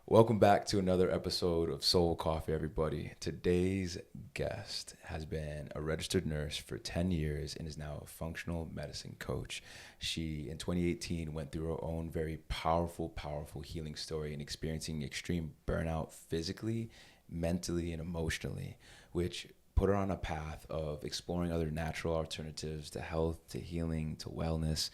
Welcome back to another episode of Soul Coffee, everybody. Today's guest has been a registered nurse for 10 years and is now a functional medicine coach. She, in 2018, went through her own very powerful healing story and experiencing extreme burnout physically, mentally, and emotionally, which put her on a path of exploring other natural alternatives to health, to healing, to wellness.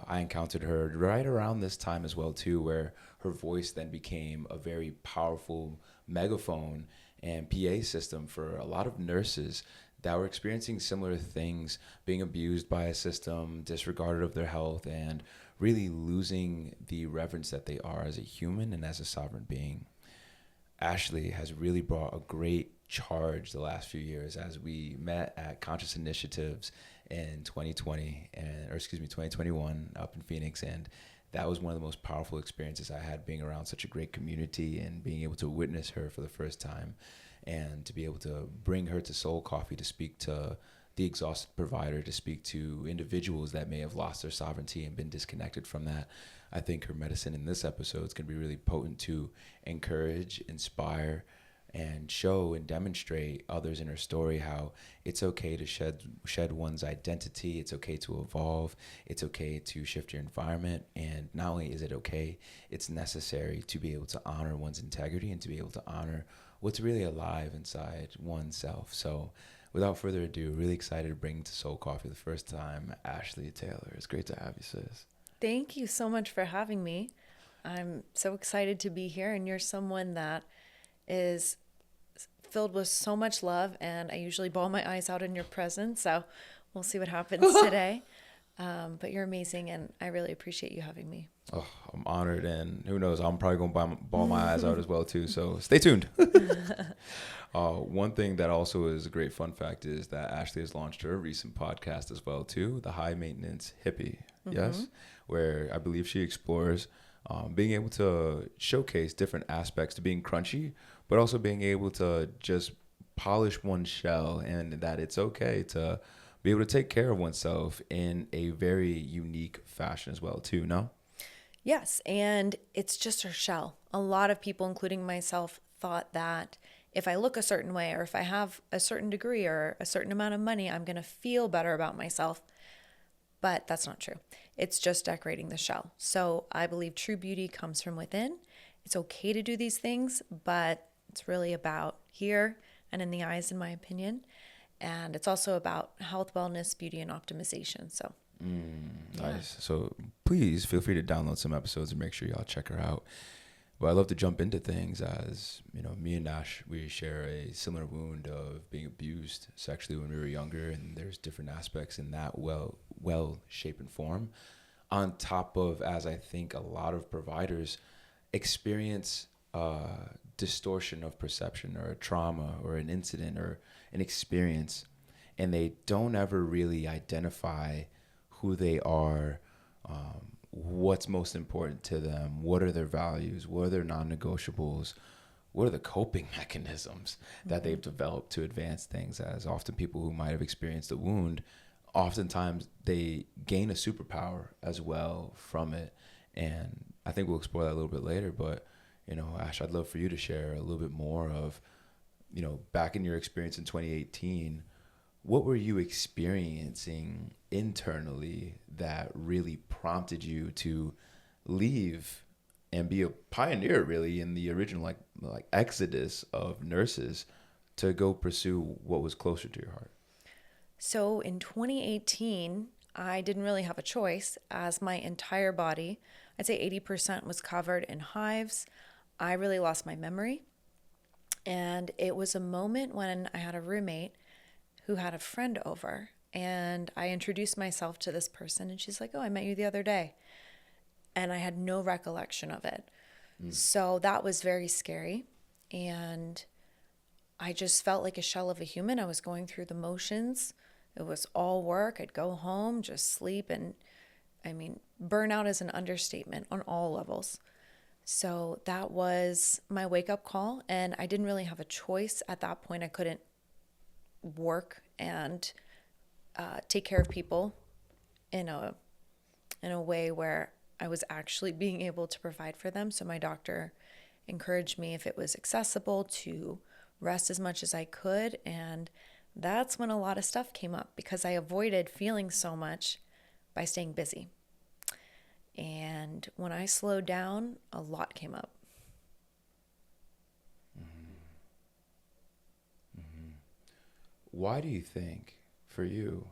I encountered her right around this time as well too, where her voice then became a very powerful megaphone and PA system for a lot of nurses that were experiencing similar things, being abused by a system, disregarded of their health, and really losing the reverence that they are as a human and as a sovereign being. Ashley has really brought a great charge the last few years as we met at Conscious Initiatives in 2021 up in Phoenix, and that was one of the most powerful experiences I had, being around such a great community and being able to witness her for the first time and to be able to bring her to Soul Coffee to speak to the exhausted provider, to speak to individuals that may have lost their sovereignty and been disconnected from that. I think her medicine in this episode is going to be really potent to encourage, inspire, and show and demonstrate others in her story how it's okay to shed one's identity. It's okay to evolve. It's okay to shift your environment. And not only is it okay, it's necessary to be able to honor one's integrity and to be able to honor what's really alive inside oneself. So without further ado, really excited to bring to Soul Coffee the first time, Ashley Taylor. It's great to have you, sis. Thank you so much for having me. I'm so excited to be here, and you're someone that is filled with so much love, and I usually bawl my eyes out in your presence, so we'll see what happens today. But you're amazing, and I really appreciate you having me. Oh, I'm honored, and who knows, I'm probably going to bawl my eyes out as well, too, so stay tuned. One thing that also is a great fun fact is that Ashley has launched her recent podcast as well, too, The High Maintenance Hippie, yes, where I believe she explores being able to showcase different aspects to being crunchy, but also being able to just polish one's shell, and that it's okay to be able to take care of oneself in a very unique fashion as well, too, no? Yes, and it's just her shell. A lot of people, including myself, thought that if I look a certain way or if I have a certain degree or a certain amount of money, I'm going to feel better about myself. But that's not true. It's just decorating the shell. So I believe true beauty comes from within. It's okay to do these things, but it's really about here and in the eyes, in my opinion. And it's also about health, wellness, beauty, and optimization. So, Nice. So please feel free to download some episodes and make sure y'all check her out. But I love to jump into things as, you know, me and Nash, we share a similar wound of being abused sexually when we were younger, and there's different aspects in that well shape and form. On top of, as I think a lot of providers experience distortion of perception or a trauma or an incident or an experience, and they don't ever really identify who they are, what's most important to them, what are their values, what are their non-negotiables, what are the coping mechanisms that they've developed to advance things. As often people who might have experienced a wound, oftentimes they gain a superpower as well from it. And I think we'll explore that a little bit later, but, you know, Ash, I'd love for you to share a little bit more of, you know, back in your experience in 2018, what were you experiencing internally that really prompted you to leave and be a pioneer really in the original like exodus of nurses to go pursue what was closer to your heart? So in 2018, I didn't really have a choice as my entire body, I'd say 80% was covered in hives. I really lost my memory. And it was a moment when I had a roommate who had a friend over, and I introduced myself to this person, and she's like, "Oh, I met you the other day." And I had no recollection of it. So that was very scary. And I just felt like a shell of a human. I was going through the motions. It was all work. I'd go home, just sleep. And I mean, burnout is an understatement on all levels. So that was my wake-up call. And I didn't really have a choice at that point. I couldn't work and take care of people in a way where I was actually being able to provide for them. So my doctor encouraged me, if it was accessible, to rest as much as I could. And that's when a lot of stuff came up, because I avoided feeling so much by staying busy. And when I slowed down, a lot came up. Why do you think, for you,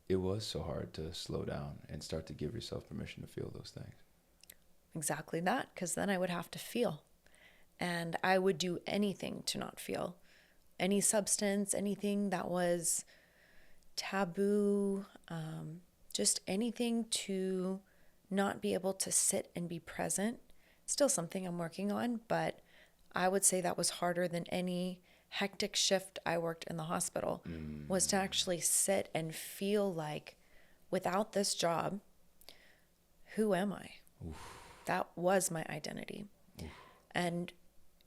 it was so hard to slow down and start to give yourself permission to feel those things? Exactly that, because then I would have to feel. And I would do anything to not feel. Any substance, anything that was taboo, just anything to not be able to sit and be present. Still something I'm working on, but I would say that was harder than any hectic shift I worked in the hospital, was to actually sit and feel like, without this job, who am I? Oof. That was my identity. Oof. And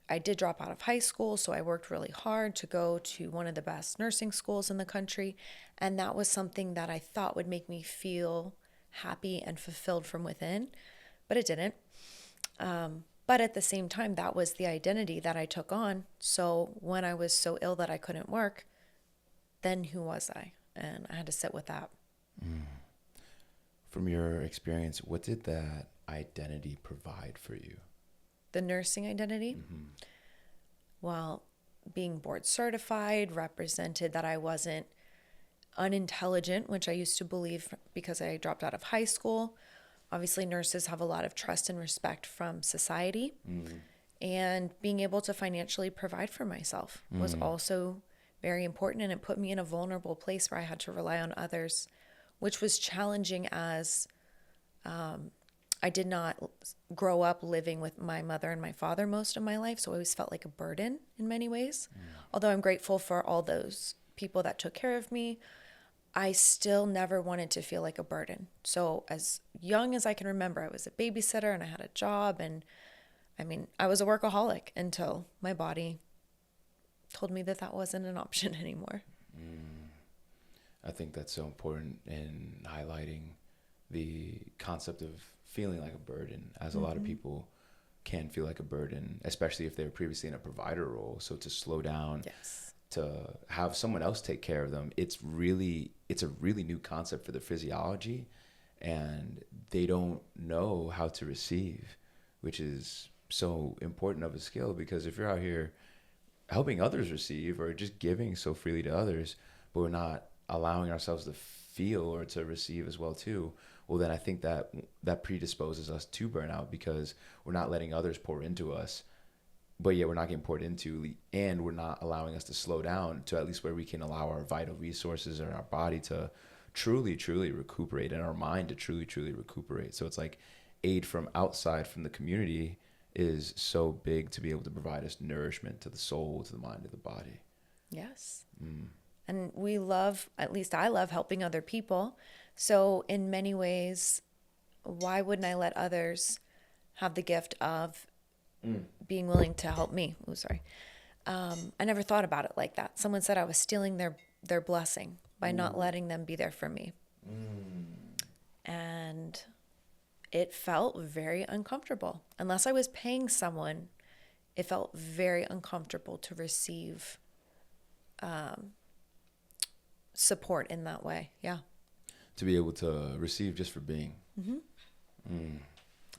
I did drop out of high school, so I worked really hard to go to one of the best nursing schools in the country. And that was something that I thought would make me feel happy and fulfilled from within, but it didn't. But at the same time, that was the identity that I took on. So when I was so ill that I couldn't work, then who was I? And I had to sit with that. From your experience, what did that identity provide for you? The nursing identity? Well, being board certified represented that I wasn't unintelligent, which I used to believe because I dropped out of high school. Obviously, nurses have a lot of trust and respect from society. And being able to financially provide for myself was also very important. And it put me in a vulnerable place where I had to rely on others, which was challenging, as I did not grow up living with my mother and my father most of my life. So I always felt like a burden in many ways. Although I'm grateful for all those people that took care of me, I still never wanted to feel like a burden. So as young as I can remember, I was a babysitter and I had a job. And I mean, I was a workaholic until my body told me that that wasn't an option anymore. I think that's so important in highlighting the concept of feeling like a burden, as a lot of people can feel like a burden, especially if they were previously in a provider role. So to slow down, to have someone else take care of them, it's a really new concept for their physiology, and they don't know how to receive, which is so important of a skill, because if you're out here helping others receive or just giving so freely to others, but we're not allowing ourselves to feel or to receive as well too, well, then I think that predisposes us to burnout, because we're not letting others pour into us, but yet we're not getting poured into, and we're not allowing us to slow down to at least where we can allow our vital resources and our body to truly, truly recuperate, and our mind to truly, truly recuperate. So it's like aid from outside, from the community, is so big to be able to provide us nourishment to the soul, to the mind, to the body. Yes. And we love, at least I love, helping other people. So in many ways, why wouldn't I let others have the gift of being willing to help me? Oh, sorry. I never thought about it like that. Someone said I was stealing their blessing by not letting them be there for me. And it felt very uncomfortable. Unless I was paying someone, it felt very uncomfortable to receive support in that way. Yeah. To be able to receive just for being.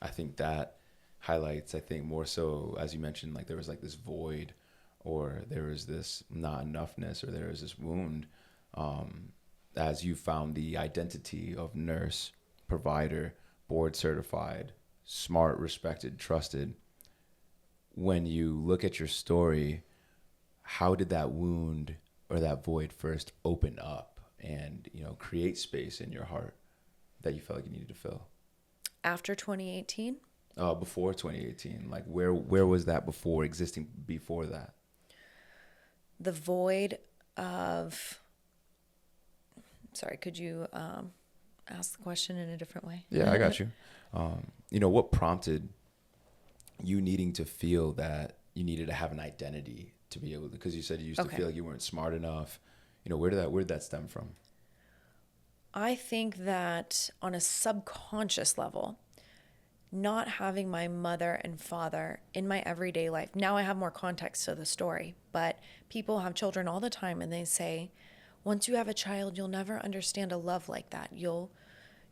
I think that highlights, I think more so, as you mentioned, like there was like this void, or there was this not enoughness, or there was this wound, as you found the identity of nurse, provider, board certified, smart, respected, trusted. When you look at your story, how did that wound or that void first open up and, create space in your heart that you felt like you needed to fill? After 2018? Before 2018, like where was that existing before that? The void of, sorry, could you ask the question in a different way? Yeah, I got you. What prompted you needing to feel that you needed to have an identity to be able to, because you said you used to feel like you weren't smart enough. Where did that stem from? I think that on a subconscious level, not having my mother and father in my everyday life. Now I have more context to the story, but people have children all the time and they say, once you have a child, you'll never understand a love like that.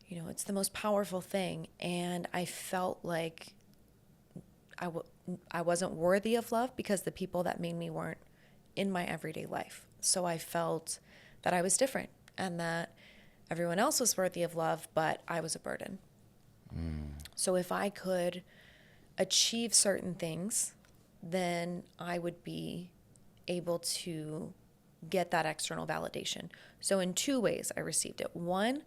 It's the most powerful thing. And I felt like I wasn't worthy of love because the people that made me weren't in my everyday life. So I felt that I was different and that everyone else was worthy of love, but I was a burden. So if I could achieve certain things, then I would be able to get that external validation. So in two ways I received it. One,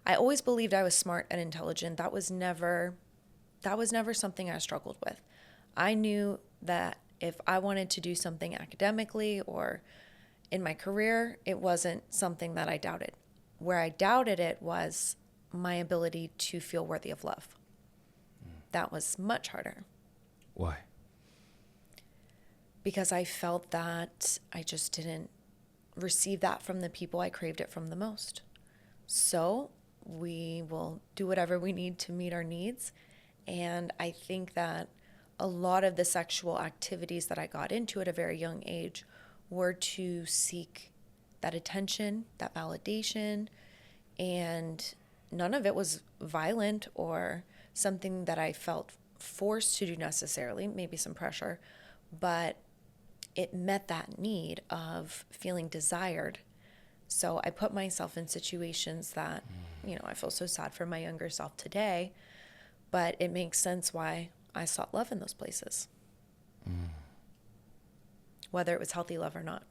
I always believed I was smart and intelligent. That was never something I struggled with. I knew that if I wanted to do something academically or in my career, it wasn't something that I doubted. Where I doubted it was my ability to feel worthy of love. That was much harder. Why? Because I felt that I just didn't receive that from the people I craved it from the most. So we will do whatever we need to meet our needs. And I think that a lot of the sexual activities that I got into at a very young age were to seek that attention, that validation, and none of it was violent or something that I felt forced to do necessarily, maybe some pressure, but it met that need of feeling desired. So I put myself in situations that, I feel so sad for my younger self today, but it makes sense why I sought love in those places. Whether it was healthy love or not.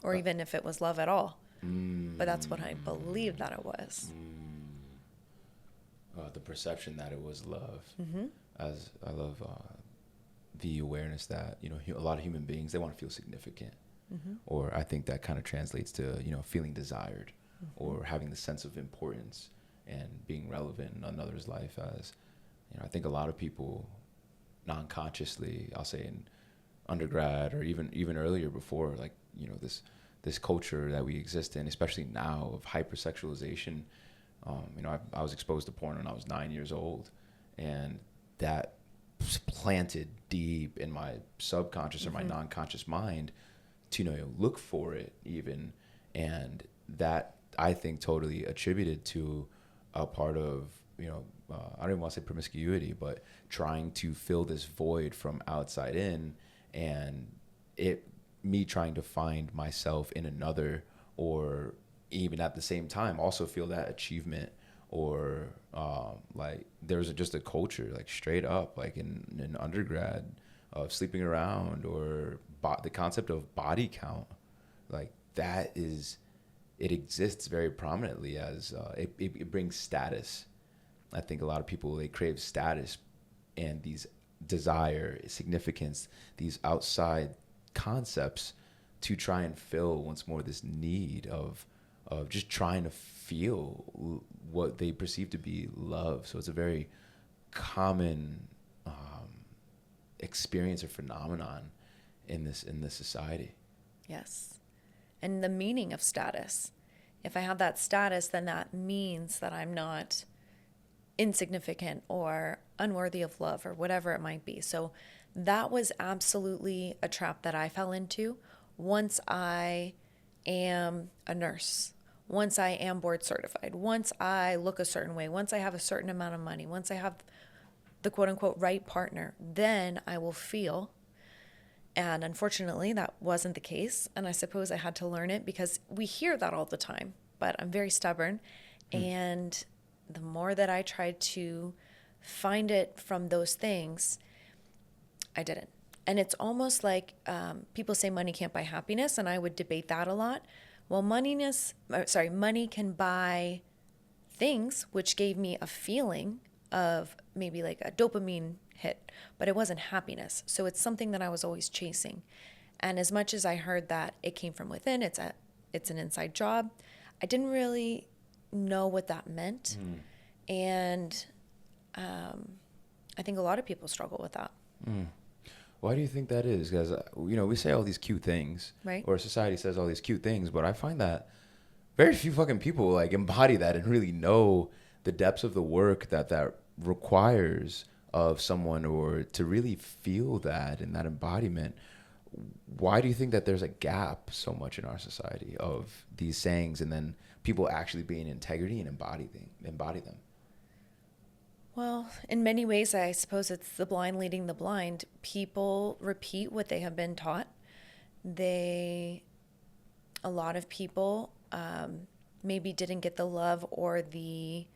Or even if it was love at all. But that's what I believed that it was. The perception that it was love. As I love the awareness that, a lot of human beings, they want to feel significant. Or I think that kind of translates to, feeling desired or having the sense of importance and being relevant in another's life. As, I think a lot of people non-consciously, I'll say in undergrad or even earlier before, like, this culture that we exist in, especially now, of hypersexualization. I was exposed to porn when I was 9 years old, and that planted deep in my subconscious or my non-conscious mind to look for it even, and that I think totally attributed to a part of I don't even want to say promiscuity, but trying to fill this void from outside in, and me trying to find myself in another, or even at the same time also feel that achievement, or like there's just a culture, like straight up, like in undergrad, of sleeping around, or the concept of body count, like it exists very prominently as it brings status. I think a lot of people, they crave status and these desire, significance, these outside concepts to try and fill once more this need of just trying to feel what they perceive to be love. So it's a very common experience or phenomenon in this society. Yes. And the meaning of status. If I have that status, then that means that I'm not insignificant or unworthy of love or whatever it might be. So that was absolutely a trap that I fell into. Once I am a nurse, once I am board certified, once I look a certain way, once I have a certain amount of money, once I have the quote unquote right partner, then I will feel. And unfortunately, that wasn't the case. And I suppose I had to learn it because we hear that all the time, but I'm very stubborn. And the more that I tried to find it from those things, I didn't. And it's almost like people say money can't buy happiness, and I would debate that a lot. Well, money can buy things, which gave me a feeling of maybe like a dopamine hit, but it wasn't happiness. So it's something that I was always chasing. And as much as I heard that it came from within, it's an inside job, I didn't really know what that meant. And I think a lot of people struggle with that. Why do you think that is? Because, we say all these cute things, right? Or society says all these cute things, but I find that very few fucking people like embody that and really know the depths of the work that requires of someone, or to really feel that and that embodiment. Why do you think that there's a gap so much in our society of these sayings and then people actually being integrity and embody them? Well, in many ways, I suppose it's the blind leading the blind. People repeat what they have been taught. A lot of people maybe didn't get the love or the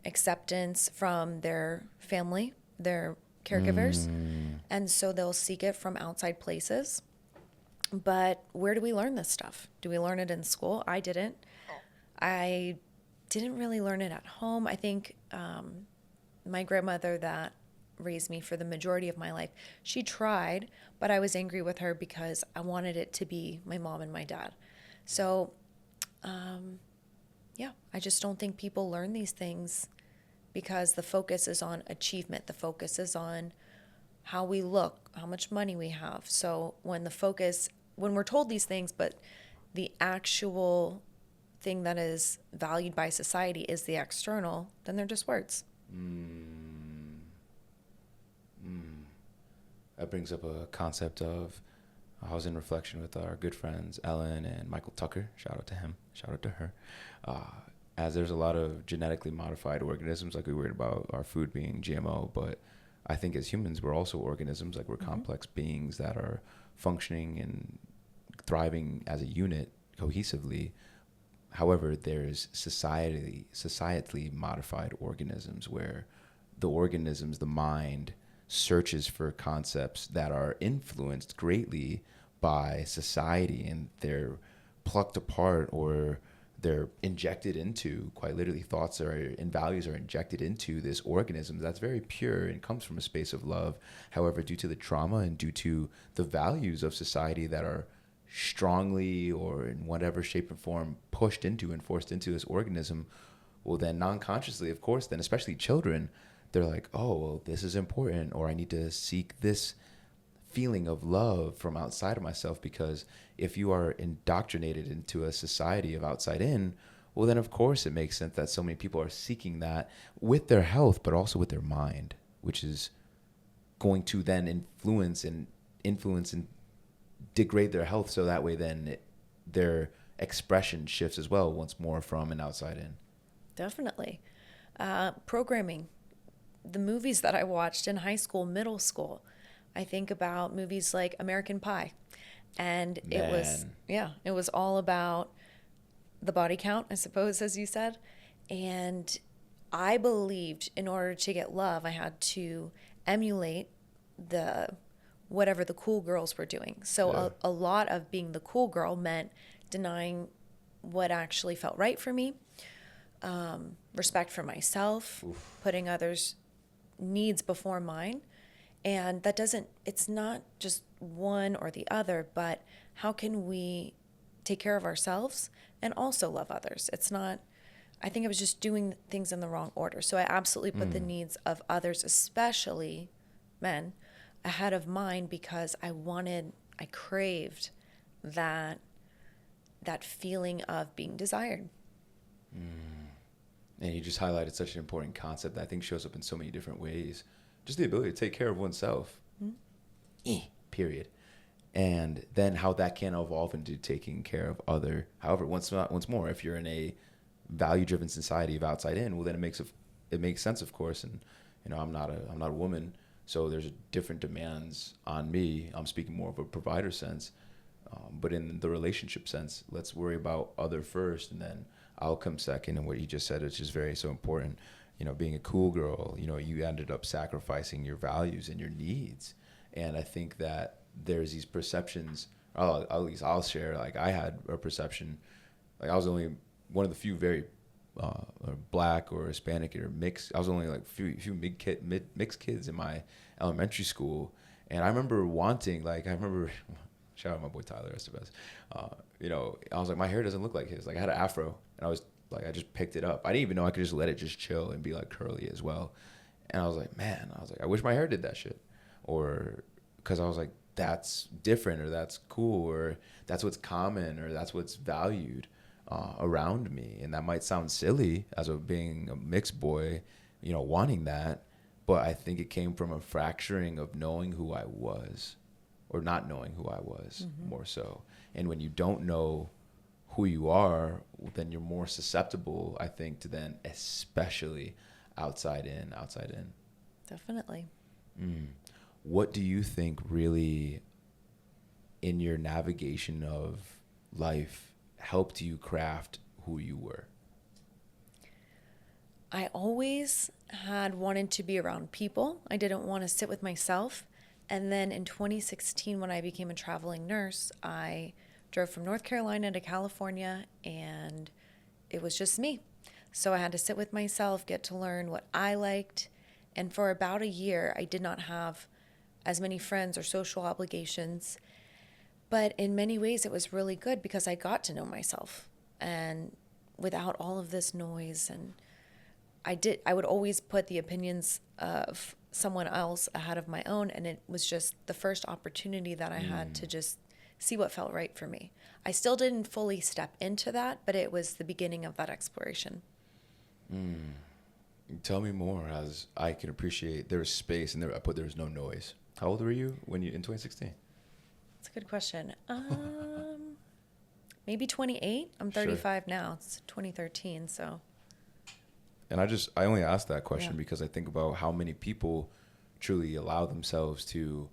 acceptance from their family, their caregivers, and so they'll seek it from outside places. But where do we learn this stuff? Do we learn it in school? I didn't. I didn't really learn it at home. I think my grandmother that raised me for the majority of my life, she tried, but I was angry with her because I wanted it to be my mom and my dad. So, yeah, I just don't think people learn these things because the focus is on achievement. The focus is on how we look, how much money we have. So when we're told these things, but the actual thing that is valued by society is the external, then they're just words. That brings up a concept of, I was in reflection with our good friends Ellen and Michael Tucker. Shout out to him. Shout out to her. As there's a lot of genetically modified organisms, like we worried about our food being GMO, but I think as humans, we're also organisms, like we're complex beings that are functioning and thriving as a unit cohesively. However, there's societally modified organisms where the mind searches for concepts that are influenced greatly by society, and they're plucked apart, or they're injected into, quite literally, and values are injected into this organism that's very pure and comes from a space of love. However, due to the trauma and due to the values of society that are strongly or in whatever shape or form pushed into and forced into this organism, well, then non-consciously, of course, then especially children, they're like, oh, well, this is important, or I need to seek this feeling of love from outside of myself. Because if you are indoctrinated into a society of outside in, well, then of course it makes sense that so many people are seeking that with their health, but also with their mind, which is going to then influence and degrade their health. So that way then their expression shifts as well, once more from an outside in. Definitely. Programming. The movies that I watched in high school, middle school, I think about movies like American Pie. And it was all about the body count, I suppose, as you said. And I believed in order to get love, I had to emulate whatever the cool girls were doing. So a lot of being the cool girl meant denying what actually felt right for me, respect for myself, putting others' needs before mine. And it's not just one or the other, but how can we take care of ourselves and also love others? I think I was just doing things in the wrong order. So I absolutely put the needs of others, especially men, ahead of mine, because I craved that feeling of being desired. And you just highlighted such an important concept that I think shows up in so many different ways. Just the ability to take care of oneself, period. And then how that can evolve into taking care of other. However, once more, if you're in a value-driven society of outside in, well, then it makes sense, of course. And I'm not a woman, so there's different demands on me. I'm speaking more of a provider sense, but in the relationship sense, let's worry about other first, and then I'll come second. And what you just said is just very so important. Being a cool girl, you ended up sacrificing your values and your needs. And I think that there's these perceptions, at least I'll share, like I had a perception, like I was only one of the few very black or Hispanic or mixed. I was only like few mixed kids in my elementary school. And I remember shout out my boy Tyler, rest of us. I was like, my hair doesn't look like his. Like I had an afro, and I just picked it up. I didn't even know I could just let it just chill and be like curly as well. And I was like, I wish my hair did that shit. Or because I was like, that's different, or that's cool, or that's what's common, or that's what's valued. around me. And that might sound silly as being a mixed boy, wanting that. But I think it came from a fracturing of knowing who I was or not knowing who I was, more so. And when you don't know who you are, then you're more susceptible, I think, to then especially outside in. Definitely. What do you think really in your navigation of life helped you craft who you were? I always had wanted to be around people. I didn't want to sit with myself. And then in 2016, when I became a traveling nurse, I drove from North Carolina to California, and it was just me. So I had to sit with myself, get to learn what I liked. And for about a year, I did not have as many friends or social obligations. But in many ways, it was really good because I got to know myself. And without all of this noise, and I would always put the opinions of someone else ahead of my own. And it was just the first opportunity that I had to just see what felt right for me. I still didn't fully step into that, but it was the beginning of that exploration. Tell me more, as I can appreciate there was space and there was no noise. How old were you in 2016? That's a good question. Maybe 28. I'm 35 now. It's 2013, so. And I only asked that question because I think about how many people truly allow themselves to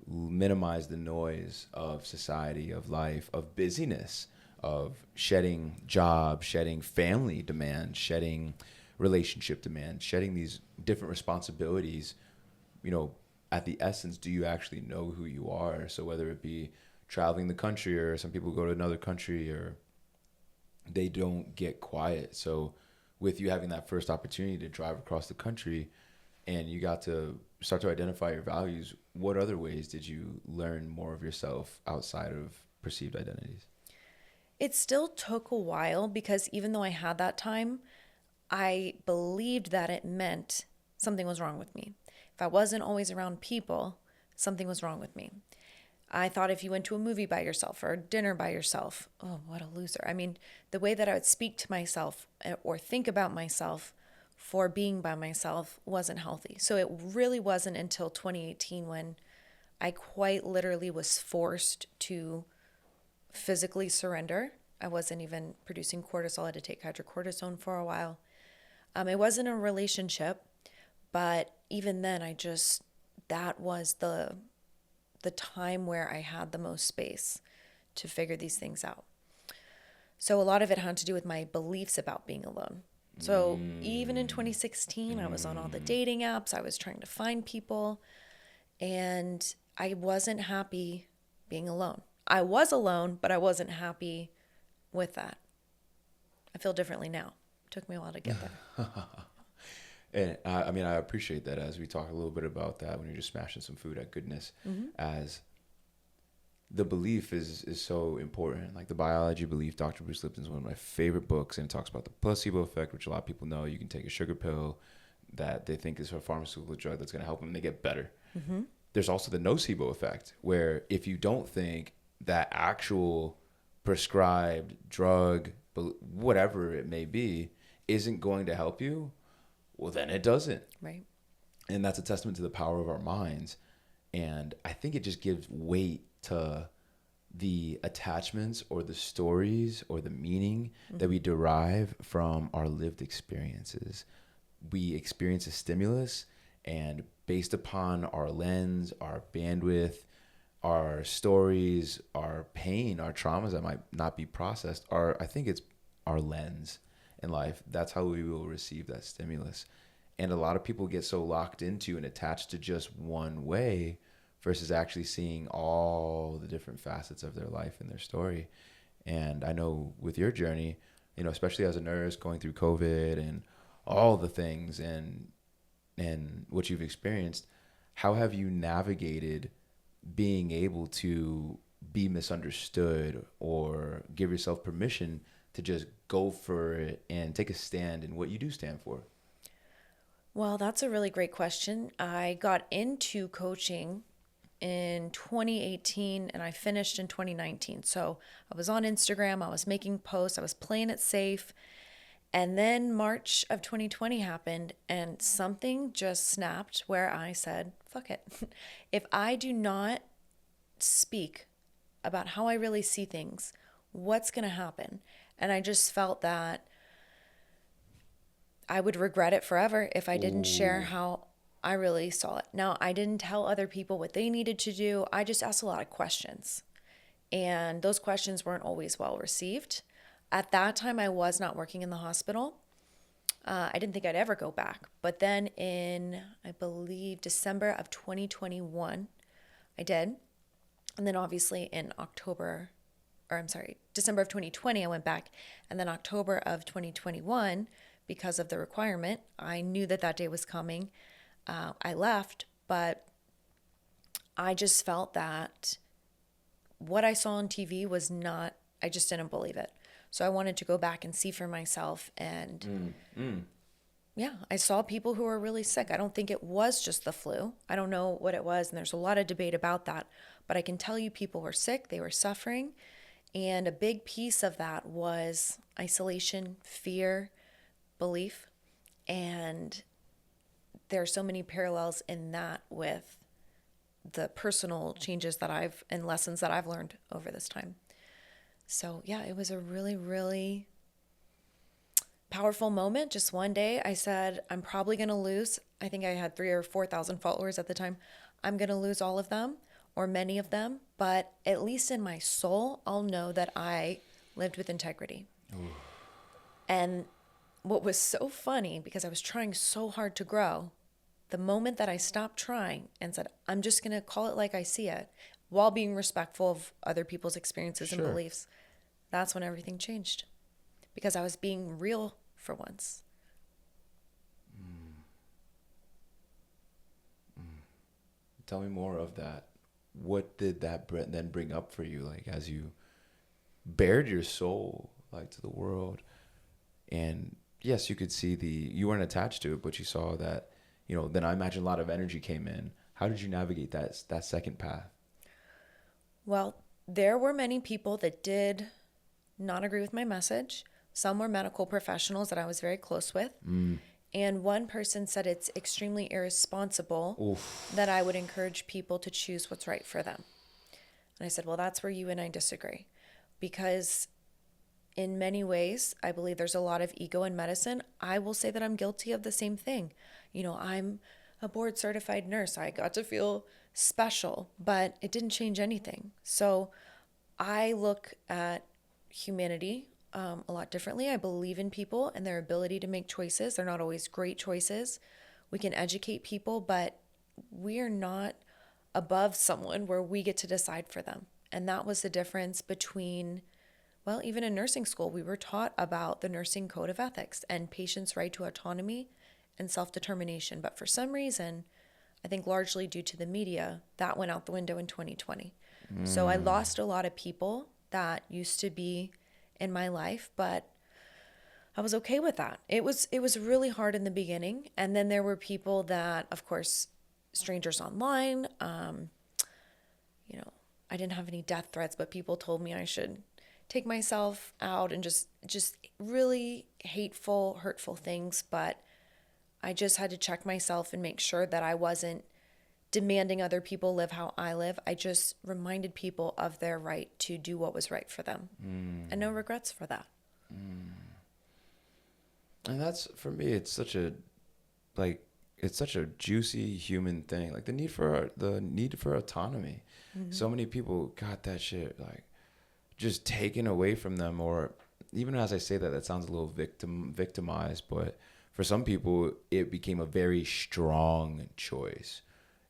minimize the noise of society, of life, of busyness, of shedding job, shedding family demands, shedding relationship demands, shedding these different responsibilities. At the essence, do you actually know who you are? So whether it be traveling the country, or some people go to another country, or they don't get quiet. So with you having that first opportunity to drive across the country and you got to start to identify your values, what other ways did you learn more of yourself outside of perceived identities? It still took a while because even though I had that time, I believed that it meant something was wrong with me. If I wasn't always around people, something was wrong with me. I thought if you went to a movie by yourself or dinner by yourself, oh, what a loser. I mean, the way that I would speak to myself or think about myself for being by myself wasn't healthy. So it really wasn't until 2018 when I quite literally was forced to physically surrender. I wasn't even producing cortisol. I had to take hydrocortisone for a while. It wasn't a relationship, but even then that was the time where I had the most space to figure these things out. So a lot of it had to do with my beliefs about being alone. So even in 2016, I was on all the dating apps. I was trying to find people, and I wasn't happy being alone. I was alone, but I wasn't happy with that. I feel differently now. It took me a while to get there. And I appreciate that as we talk a little bit about that when you're just smashing some food at goodness, as the belief is so important. Like the biology belief, Dr. Bruce Lipton's one of my favorite books, and it talks about the placebo effect, which a lot of people know. You can take a sugar pill that they think is a pharmaceutical drug that's going to help them, and they get better. There's also the nocebo effect, where if you don't think that actual prescribed drug, whatever it may be, isn't going to help you, well, then it doesn't. Right. And that's a testament to the power of our minds. And I think it just gives weight to the attachments or the stories or the meaning that we derive from our lived experiences. We experience a stimulus, and based upon our lens, our bandwidth, our stories, our pain, our traumas that might not be processed, I think it's our lens in life. That's how we will receive that stimulus. And a lot of people get so locked into and attached to just one way versus actually seeing all the different facets of their life and their story. And I know with your journey, especially as a nurse going through COVID and all the things and what you've experienced, how have you navigated being able to be misunderstood or give yourself permission to just go for it and take a stand in what you do stand for? Well, that's a really great question. I got into coaching in 2018 and I finished in 2019. So I was on Instagram, I was making posts, I was playing it safe. And then March of 2020 happened and something just snapped where I said, fuck it. If I do not speak about how I really see things, what's going to happen? And I just felt that I would regret it forever if I didn't share how I really saw it. Now, I didn't tell other people what they needed to do. I just asked a lot of questions. And those questions weren't always well received. At that time, I was not working in the hospital. I didn't think I'd ever go back. But then in, I believe, December of 2021, I did. And then obviously in December of 2020, I went back. And then October of 2021, because of the requirement, I knew that that day was coming. I left, but I just felt that what I saw on TV was not, I just didn't believe it. So I wanted to go back and see for myself. And yeah, I saw people who were really sick. I don't think it was just the flu. I don't know what it was. And there's a lot of debate about that. But I can tell you people were sick, they were suffering. And a big piece of that was isolation, fear, belief. And there are so many parallels in that with the personal changes that and lessons that I've learned over this time. So yeah, it was a really, really powerful moment. Just one day I said, I'm probably going to lose. I think I had 3,000 or 4,000 followers at the time. I'm going to lose all of them or many of them, but at least in my soul, I'll know that I lived with integrity. Ooh. And what was so funny, because I was trying so hard to grow, the moment that I stopped trying and said, I'm just going to call it like I see it, while being respectful of other people's experiences and beliefs, that's when everything changed. Because I was being real for once. Tell me more of that. What did that then bring up for you, like as you bared your soul like to the world? And yes, you could see you weren't attached to it, but you saw that, then I imagine a lot of energy came in. How did you navigate that second path? Well, there were many people that did not agree with my message. Some were medical professionals that I was very close with. And one person said it's extremely irresponsible that I would encourage people to choose what's right for them. And I said, well, that's where you and I disagree. Because in many ways, I believe there's a lot of ego in medicine. I will say that I'm guilty of the same thing. I'm a board certified nurse. I got to feel special, but it didn't change anything. So I look at humanity a lot differently. I believe in people and their ability to make choices. They're not always great choices. We can educate people, but we are not above someone where we get to decide for them. And that was the difference between, well, even in nursing school, we were taught about the nursing code of ethics and patients' right to autonomy and self-determination. But for some reason, I think largely due to the media, that went out the window in 2020. So I lost a lot of people that used to be in my life, but I was okay with that. It was really hard in the beginning. And then there were people that, of course, strangers online, I didn't have any death threats, but people told me I should take myself out and just really hateful, hurtful things. But I just had to check myself and make sure that I wasn't demanding other people live how I live. I just reminded people of their right to do what was right for them. And no regrets for that. And that's, for me, it's such a juicy human thing. Like the need for autonomy. So many people got that shit like just taken away from them, or even as I say that sounds a little victimized, but for some people it became a very strong choice.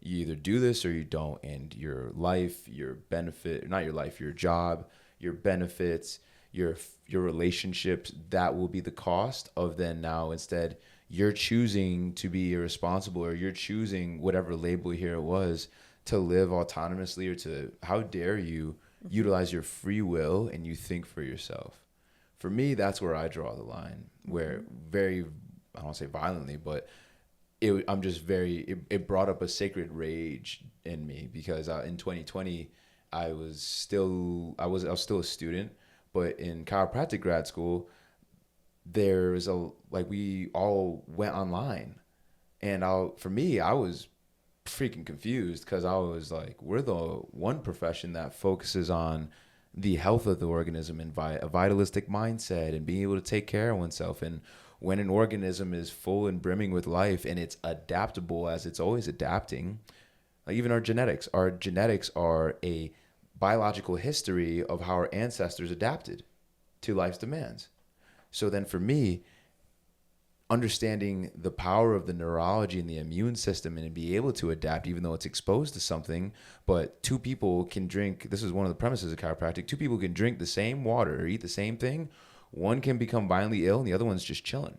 You either do this or you don't, and your life, your benefit, not your life, your job, your benefits, your relationships, that will be the cost of then now instead you're choosing to be irresponsible, or you're choosing whatever label here it was to live autonomously, or to, how dare you utilize your free will and you think for yourself. For me, that's where I draw the line, where very, I don't want to say violently, but I'm just it brought up a sacred rage in me because in 2020 I was still a student, but in chiropractic grad school there's we all went online, and for me I was freaking confused because I was like, we're the one profession that focuses on the health of the organism and a vitalistic mindset and being able to take care of oneself. And when an organism is full and brimming with life and it's adaptable as it's always adapting, like even our genetics are a biological history of how our ancestors adapted to life's demands. So then for me, understanding the power of the neurology and the immune system and be able to adapt even though it's exposed to something, but two people can drink, this is one of the premises of chiropractic, two people can drink the same water or eat the same thing, one can become violently ill and the other one's just chilling.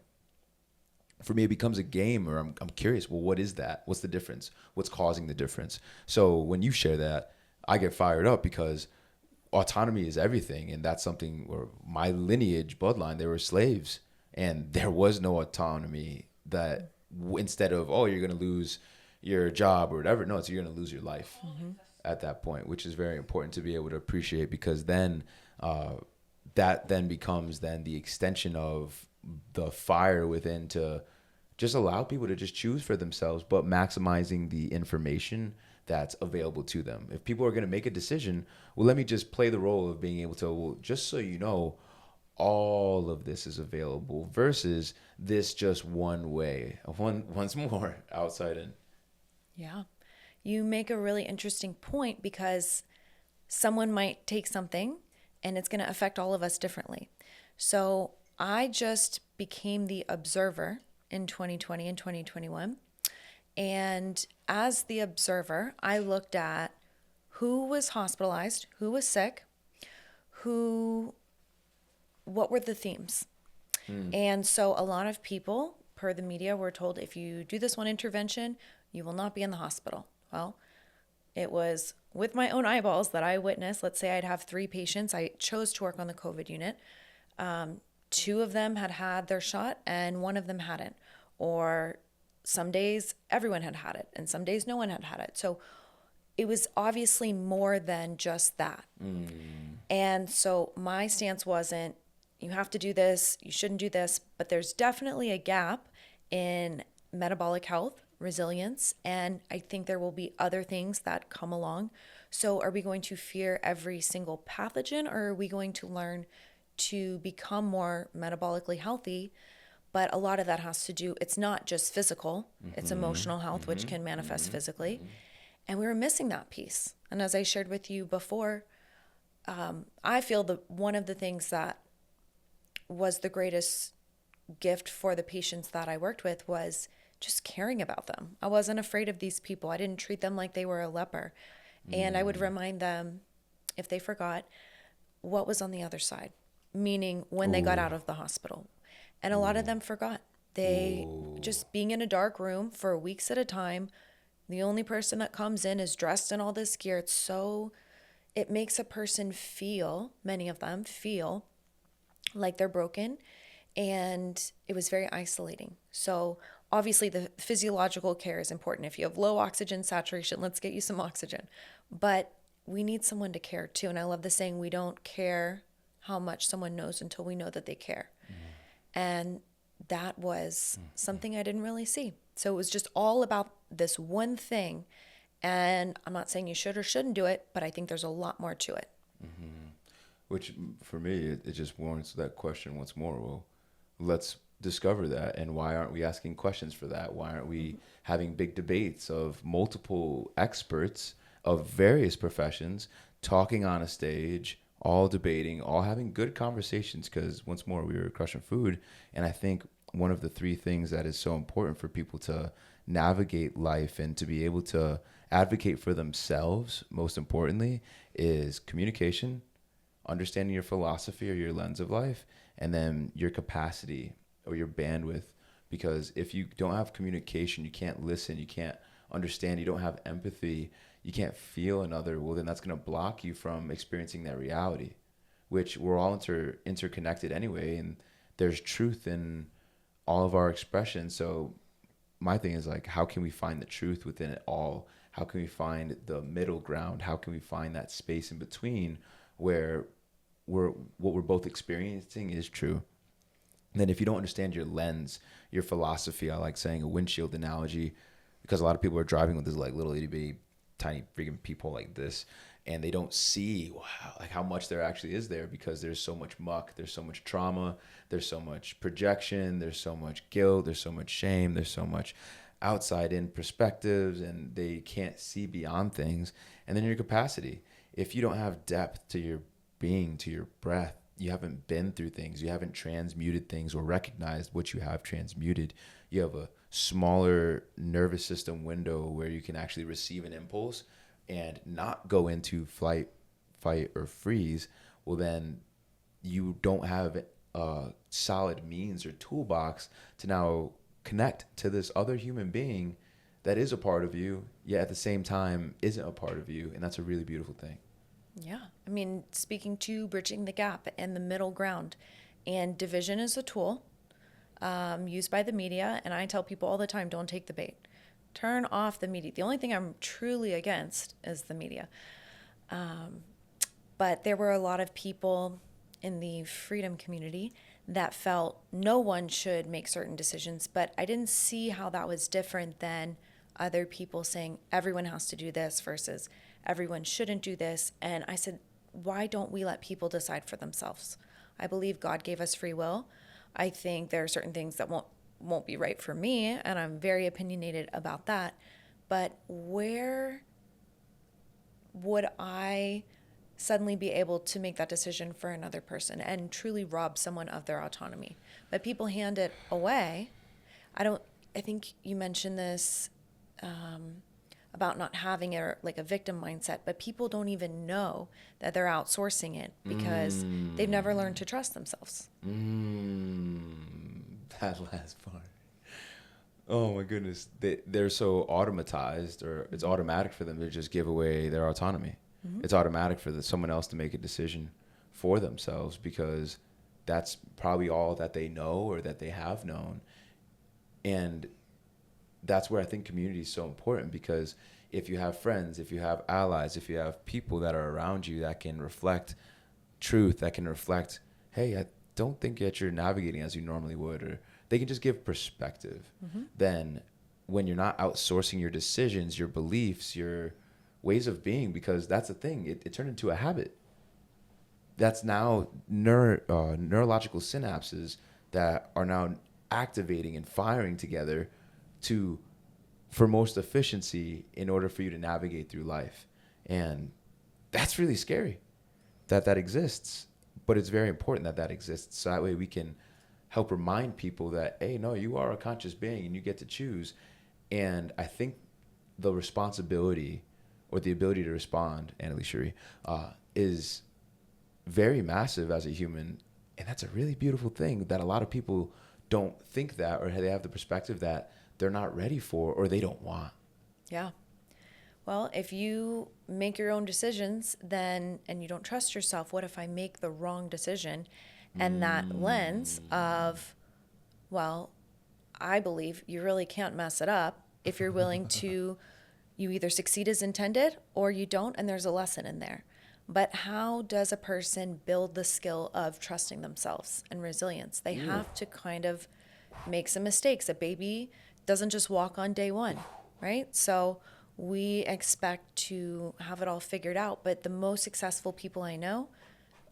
For me, it becomes a game, or I'm curious, well, what is that? What's the difference? What's causing the difference? So when you share that, I get fired up because autonomy is everything. And that's something where my lineage, bloodline, they were slaves. And there was no autonomy that instead of, oh, you're going to lose your job or whatever. No, it's you're going to lose your life at that point, which is very important to be able to appreciate, because then that then becomes then the extension of the fire within to just allow people to just choose for themselves, but maximizing the information that's available to them. If people are going to make a decision, well, let me just play the role of being able to, well, just so you know, all of this is available versus this just one way. Once more, outside in. Yeah. You make a really interesting point because someone might take something and it's going to affect all of us differently. So I just became the observer in 2020 and 2021. And as the observer, I looked at who was hospitalized, who was sick, what were the themes. And so a lot of people, per the media, were told, if you do this one intervention, you will not be in the hospital. Well, it was with my own eyeballs that I witnessed. Let's say I'd have 3 patients. I chose to work on the COVID unit. 2 of them had their shot and 1 of them hadn't. Or some days everyone had it and some days no one had it. So it was obviously more than just that. And so my stance wasn't, you have to do this, you shouldn't do this, but there's definitely a gap in metabolic health, resilience, and I think there will be other things that come along. So are we going to fear every single pathogen, or are we going to learn to become more metabolically healthy? But a lot of that has to do, it's not just physical, it's emotional health, which can manifest physically. And we were missing that piece. And as I shared with you before, I feel that one of the things that was the greatest gift for the patients that I worked with was just caring about them. I wasn't afraid of these people. I didn't treat them like they were a leper. And I would remind them, if they forgot, what was on the other side, meaning when they got out of the hospital. And a lot of them forgot. They just being in a dark room for weeks at a time, the only person that comes in is dressed in all this gear. It makes a person feel, many of them feel like they're broken, and it was very isolating. So obviously the physiological care is important. If you have low oxygen saturation, let's get you some oxygen. But we need someone to care too. And I love the saying, we don't care how much someone knows until we know that they care. And that was something I didn't really see. So it was just all about this one thing. And I'm not saying you should or shouldn't do it, but I think there's a lot more to it. Which for me, it just warrants that question once more. Well, let's discover that. And why aren't we asking questions for that? Why aren't we having big debates of multiple experts of various professions talking on a stage, all debating, all having good conversations? Because once more, we were crushing food. And I think one of the 3 things that is so important for people to navigate life and to be able to advocate for themselves, most importantly, is communication, understanding your philosophy or your lens of life, and then your capacity or your bandwidth. Because if you don't have communication, you can't listen, you can't understand, you don't have empathy, you can't feel another, well, then that's going to block you from experiencing that reality, which we're all interconnected anyway, and there's truth in all of our expressions. So my thing is like, how can we find the truth within it all? How can we find the middle ground? How can we find that space in between where what we're both experiencing is true? And then if you don't understand your lens, your philosophy, I like saying a windshield analogy, because a lot of people are driving with this like little itty bitty tiny freaking peephole like this, and they don't see like how much there actually is there, because there's so much muck, there's so much trauma, there's so much projection, there's so much guilt, there's so much shame, there's so much outside in perspectives, and they can't see beyond things. And then your capacity, if you don't have depth to your being, to your breath, you haven't been through things, you haven't transmuted things or recognized what you have transmuted, you have a smaller nervous system window where you can actually receive an impulse and not go into flight, fight, or freeze. Well, then you don't have a solid means or toolbox to now connect to this other human being that is a part of you, yet at the same time isn't a part of you. And that's a really beautiful thing. Yeah. I mean, speaking to bridging the gap and the middle ground, and division is a tool used by the media. And I tell people all the time, don't take the bait. Turn off the media. The only thing I'm truly against is the media. But there were a lot of people in the freedom community that felt no one should make certain decisions. But I didn't see how that was different than other people saying everyone has to do this versus everyone shouldn't do this. And I said, why don't we let people decide for themselves? I believe God gave us free will. I think there are certain things that won't be right for me, and I'm very opinionated about that. But where would I suddenly be able to make that decision for another person and truly rob someone of their autonomy? But people hand it away. I think you mentioned this about not having it, like a victim mindset, but people don't even know that they're outsourcing it because they've never learned to trust themselves. That last part. Oh my goodness. They're so automatized, or it's automatic for them to just give away their autonomy. Mm-hmm. It's automatic for someone else to make a decision for themselves, because that's probably all that they know or that they have known. And that's where I think community is so important, because if you have friends, if you have allies, if you have people that are around you that can reflect truth, that can reflect, hey, I don't think that you're navigating as you normally would, or they can just give perspective. Mm-hmm. Then when you're not outsourcing your decisions, your beliefs, your ways of being, because that's the thing, it turned into a habit. That's now neurological synapses that are now activating and firing together for most efficiency in order for you to navigate through life. And that's really scary that exists, but it's very important that exists. So that way we can help remind people that, hey, no, you are a conscious being and you get to choose. And I think the responsibility or the ability to respond, Annalise Cherie, is very massive as a human. And that's a really beautiful thing that a lot of people don't think that, or they have the perspective that they're not ready for, or they don't want. Yeah. Well, if you make your own decisions and you don't trust yourself, what if I make the wrong decision? And that lens of, well, I believe you really can't mess it up if you're willing to, you either succeed as intended or you don't, and there's a lesson in there. But how does a person build the skill of trusting themselves and resilience? They have to kind of make some mistakes. A baby doesn't just walk on day one, right? So we expect to have it all figured out. But the most successful people I know,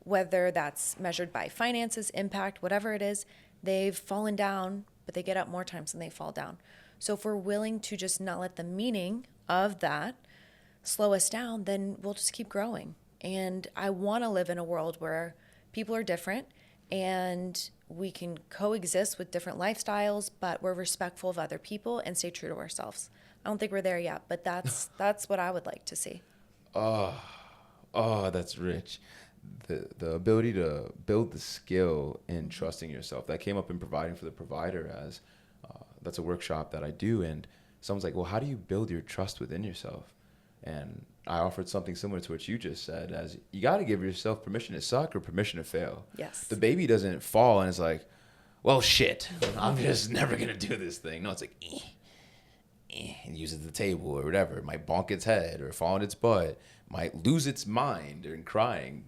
whether that's measured by finances, impact, whatever it is, they've fallen down, but they get up more times than they fall down. So if we're willing to just not let the meaning of that slow us down, then we'll just keep growing. And I want to live in a world where people are different and we can coexist with different lifestyles, but we're respectful of other people and stay true to ourselves. I don't think we're there yet, but that's what I would like to see. Oh, that's rich. The ability to build the skill in trusting yourself. That came up in Providing for the Provider, as that's a workshop that I do. And someone's like, well, how do you build your trust within yourself? And I offered something similar to what you just said, as you got to give yourself permission to suck or permission to fail. Yes. The baby doesn't fall and it's like, well, shit, I'm just never going to do this thing. No, it's like, and uses the table or whatever. It might bonk its head or fall on its butt, might lose its mind and crying,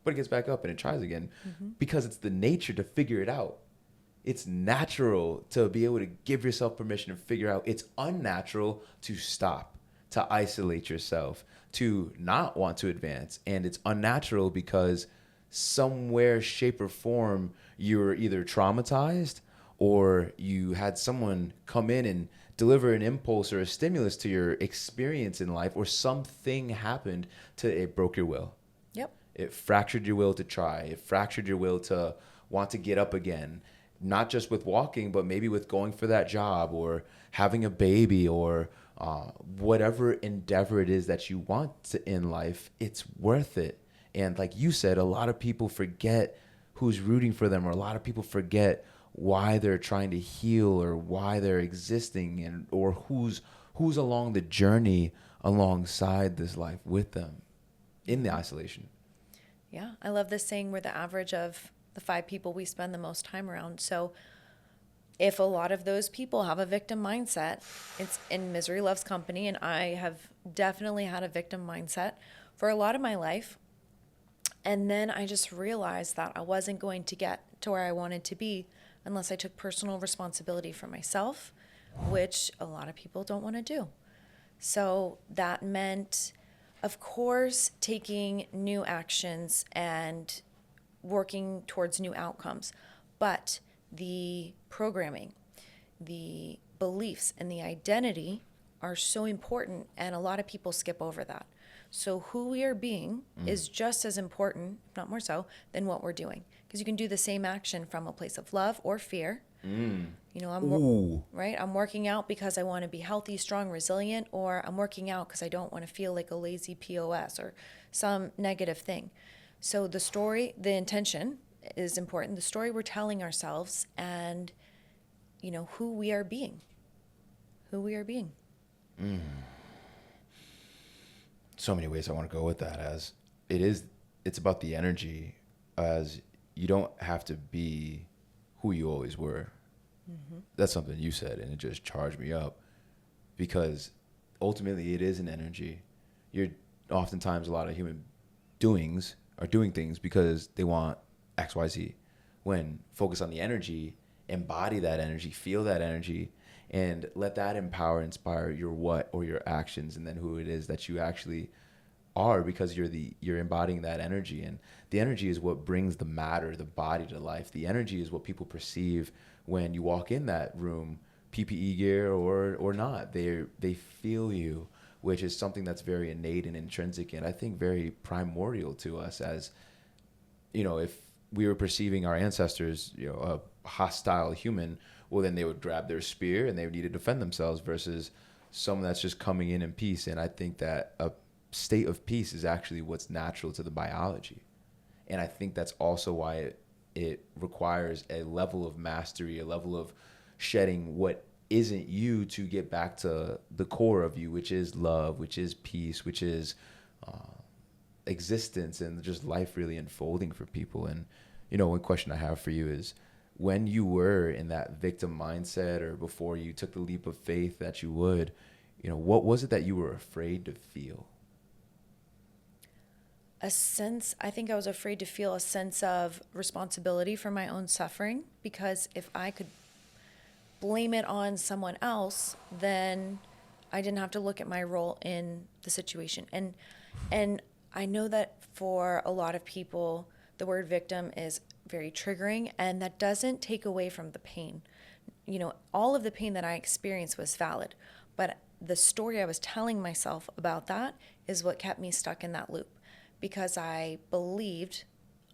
but it gets back up and it tries again because it's the nature to figure it out. It's natural to be able to give yourself permission to figure out. It's unnatural to stop, to isolate yourself, to not want to advance. And it's unnatural because somewhere, shape, or form, you're either traumatized or you had someone come in and deliver an impulse or a stimulus to your experience in life, or something happened to it broke your will. Yep. It fractured your will to try. It fractured your will to want to get up again, not just with walking, but maybe with going for that job or having a baby or whatever endeavor it is that you want to, in life. It's worth it. And like you said, a lot of people forget who's rooting for them, or a lot of people forget why they're trying to heal or why they're existing, and or who's along the journey alongside this life with them in the isolation. Yeah, I love this saying, we're the average of the 5 people we spend the most time around. So if a lot of those people have a victim mindset, it's in misery loves company. And I have definitely had a victim mindset for a lot of my life. And then I just realized that I wasn't going to get to where I wanted to be unless I took personal responsibility for myself, which a lot of people don't want to do. So that meant, of course, taking new actions and working towards new outcomes. But the programming, the beliefs, and the identity are so important, and a lot of people skip over that. So who we are being is just as important, if not more so, than what we're doing. Because you can do the same action from a place of love or fear. You know, I'm working out because I want to be healthy, strong, resilient, or I'm working out because I don't want to feel like a lazy POS or some negative thing. So the story, the intention is important. The story we're telling ourselves, and, you know, who we are being. So many ways I want to go with that, as it's about the energy, as you don't have to be who you always were. That's something you said, and it just charged me up, because ultimately it is an energy. Oftentimes a lot of human doings are doing things because they want XYZ, when focus on the energy, embody that energy, feel that energy, and let that empower, inspire your what or your actions, and then who it is that you actually are, because you're embodying that energy. And the energy is what brings the matter, the body to life. The energy is what people perceive when you walk in that room, PPE gear or not. They feel you, which is something that's very innate and intrinsic, and I think very primordial to us. As you know, if we were perceiving our ancestors, you know, a hostile human, well, then they would grab their spear and they would need to defend themselves, versus someone that's just coming in peace. And I think that a state of peace is actually what's natural to the biology. And I think that's also why it requires a level of mastery, a level of shedding what isn't you, to get back to the core of you, which is love, which is peace, which is existence, and just life really unfolding for people. And, you know, one question I have for you is, when you were in that victim mindset, or before you took the leap of faith that you would, you know, what was it that you were afraid to feel? I think I was afraid to feel a sense of responsibility for my own suffering, because if I could blame it on someone else, then I didn't have to look at my role in the situation. And I know that for a lot of people, the word victim is very triggering, and that doesn't take away from the pain. You know, all of the pain that I experienced was valid, but the story I was telling myself about that is what kept me stuck in that loop, because I believed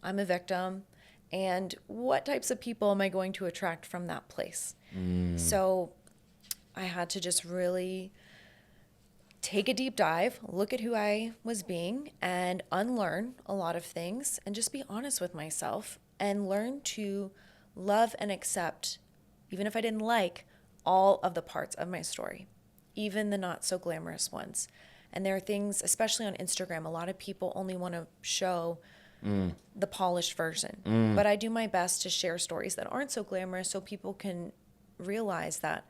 I'm a victim, and what types of people am I going to attract from that place? So I had to just really take a deep dive, look at who I was being, and unlearn a lot of things, and just be honest with myself, and learn to love and accept, even if I didn't like all of the parts of my story, even the not so glamorous ones. And there are things, especially on Instagram, a lot of people only want to show the polished version. But I do my best to share stories that aren't so glamorous, so people can realize that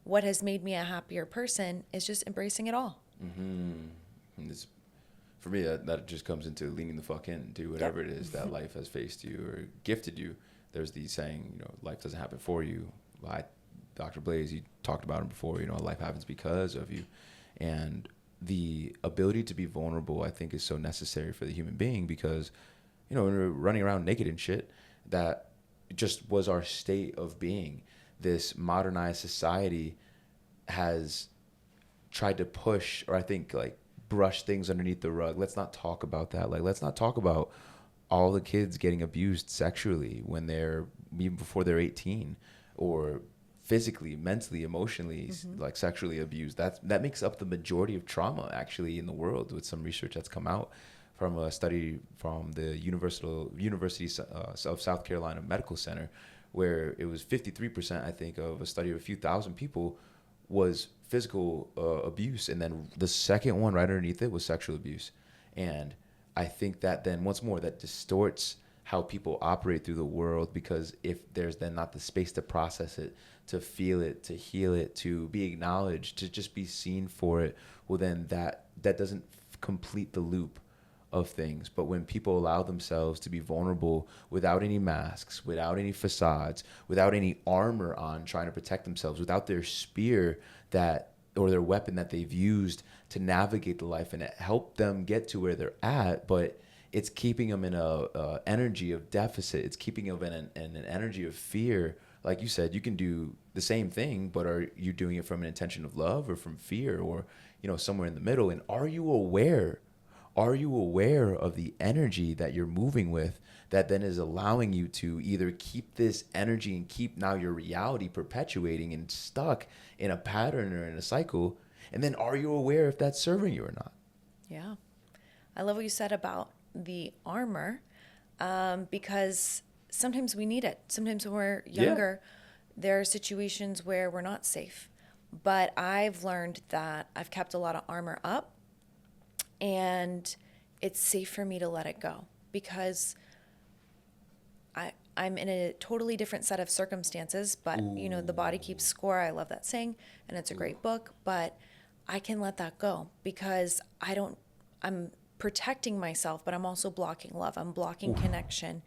what has made me a happier person is just embracing it all. And it's, for me, that just comes into leaning the fuck in, do whatever it is that life has faced you or gifted you. There's the saying, you know, life doesn't happen for you. Dr. Blaze, you talked about him before, you know, life happens because of you. And the ability to be vulnerable, I think, is so necessary for the human being because, you know, when we're running around naked and shit, that just was our state of being. This modernized society has tried to push, or I think like brush things underneath the rug. Let's not talk about that. Like, let's not talk about all the kids getting abused sexually when they're, even before they're 18, or physically, mentally, emotionally, like sexually abused. That makes up the majority of trauma actually in the world, with some research that's come out from a study from the University of South Carolina Medical Center, where it was 53%, I think, of a study of a few thousand people was physical abuse. And then the second one right underneath it was sexual abuse. And I think that then once more, that distorts how people operate through the world, because if there's then not the space to process it, to feel it, to heal it, to be acknowledged, to just be seen for it, well, then that doesn't complete the loop of things. But when people allow themselves to be vulnerable without any masks, without any facades, without any armor on trying to protect themselves, without their spear that, or their weapon that they've used to navigate the life and help them get to where they're at, but it's keeping them in a energy of deficit. It's keeping them in an energy of fear. Like you said, you can do the same thing, but are you doing it from an intention of love or from fear, or, you know, somewhere in the middle? And are you aware of the energy that you're moving with that then is allowing you to either keep this energy and keep now your reality perpetuating and stuck in a pattern or in a cycle? And then are you aware if that's serving you or not? Yeah. I love what you said about the armor, because sometimes we need it. Sometimes when we're younger, there are situations where we're not safe. But I've learned that I've kept a lot of armor up, and it's safe for me to let it go, because I'm in a totally different set of circumstances, but you know, the body keeps score. I love that saying, and it's a great book, but I can let that go because I'm protecting myself, but I'm also blocking love. I'm blocking connection.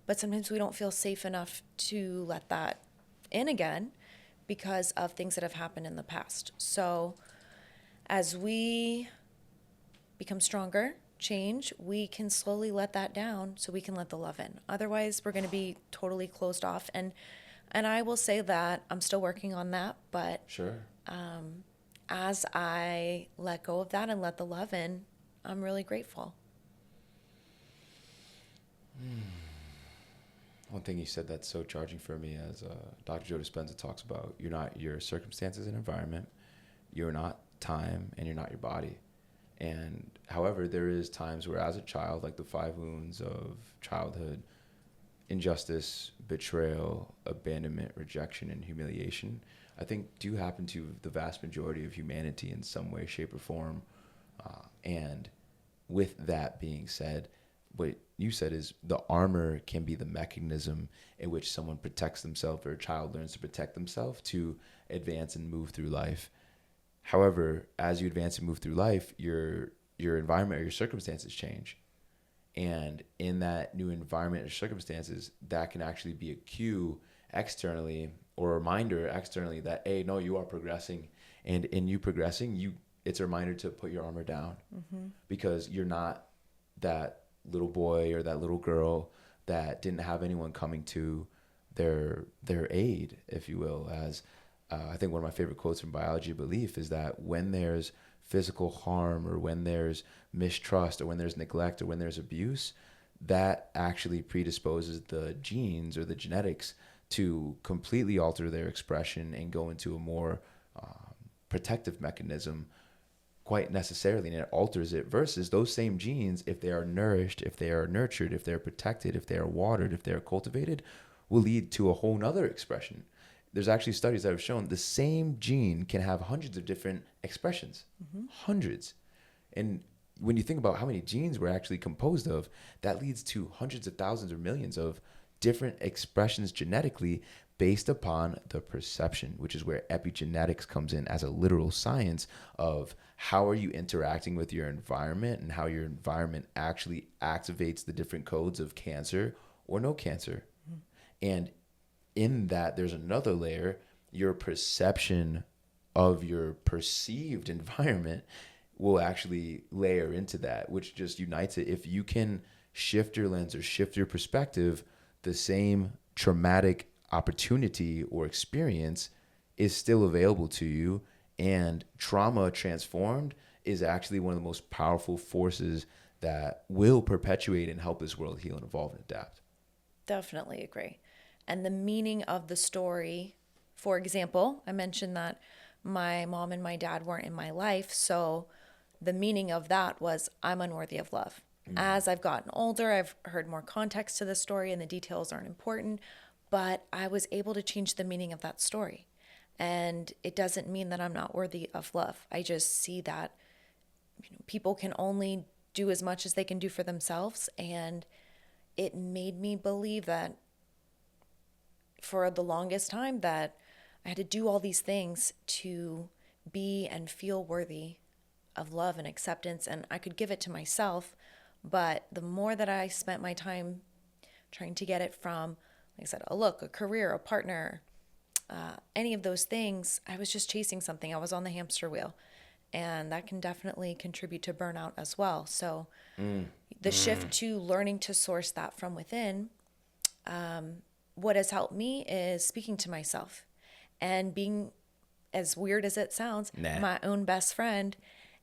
But sometimes we don't feel safe enough to let that in again because of things that have happened in the past. So as we become stronger, change, we can slowly let that down so we can let the love in. Otherwise, we're going to be totally closed off. And I will say that I'm still working on that, but Sure. As I let go of that and let the love in, I'm really grateful. One thing you said that's so charging for me, as Dr. Joe Dispenza talks about, you're not your circumstances and environment, you're not time, and you're not your body. And however, there is times where as a child, like the 5 wounds of childhood, injustice, betrayal, abandonment, rejection, and humiliation, I think do happen to the vast majority of humanity in some way, shape, or form. And with that being said, what you said is the armor can be the mechanism in which someone protects themselves, or a child learns to protect themselves to advance and move through life. However, as you advance and move through life, your environment or your circumstances change. And in that new environment or circumstances, that can actually be a cue externally, or a reminder externally that, hey, no, you are progressing. And in you progressing, it's a reminder to put your armor down, because you're not that little boy or that little girl that didn't have anyone coming to their aid, if you will. As I think one of my favorite quotes from Biology of Belief is that when there's physical harm, or when there's mistrust, or when there's neglect, or when there's abuse, that actually predisposes the genes or the genetics to completely alter their expression and go into a more protective mechanism quite necessarily, and it alters it, versus those same genes, if they are nourished, if they are nurtured, if they're protected, if they are watered, if they are cultivated, will lead to a whole nother expression. There's actually studies that have shown the same gene can have hundreds of different expressions, hundreds. And when you think about how many genes we're actually composed of, that leads to hundreds of thousands or millions of different expressions genetically based upon the perception, which is where epigenetics comes in as a literal science of how are you interacting with your environment and how your environment actually activates the different codes of cancer or no cancer. And in that, there's another layer, your perception of your perceived environment will actually layer into that, which just unites it. If you can shift your lens or shift your perspective, the same traumatic opportunity or experience is still available to you. And trauma transformed is actually one of the most powerful forces that will perpetuate and help this world heal and evolve and adapt. Definitely agree. And the meaning of the story, for example, I mentioned that my mom and my dad weren't in my life. So the meaning of that was I'm unworthy of love. As I've gotten older, I've heard more context to the story and the details aren't important, but I was able to change the meaning of that story. And it doesn't mean that I'm not worthy of love. I just see that people can only do as much as they can do for themselves. And it made me believe that for the longest time that I had to do all these things to be and feel worthy of love and acceptance, and I could give it to myself. But the more that I spent my time trying to get it from, like I said, a look, a career, a partner, any of those things, I was just chasing something. I was on the hamster wheel, and that can definitely contribute to burnout as well. So the shift to learning to source that from within, what has helped me is speaking to myself and being, as weird as it sounds, my own best friend.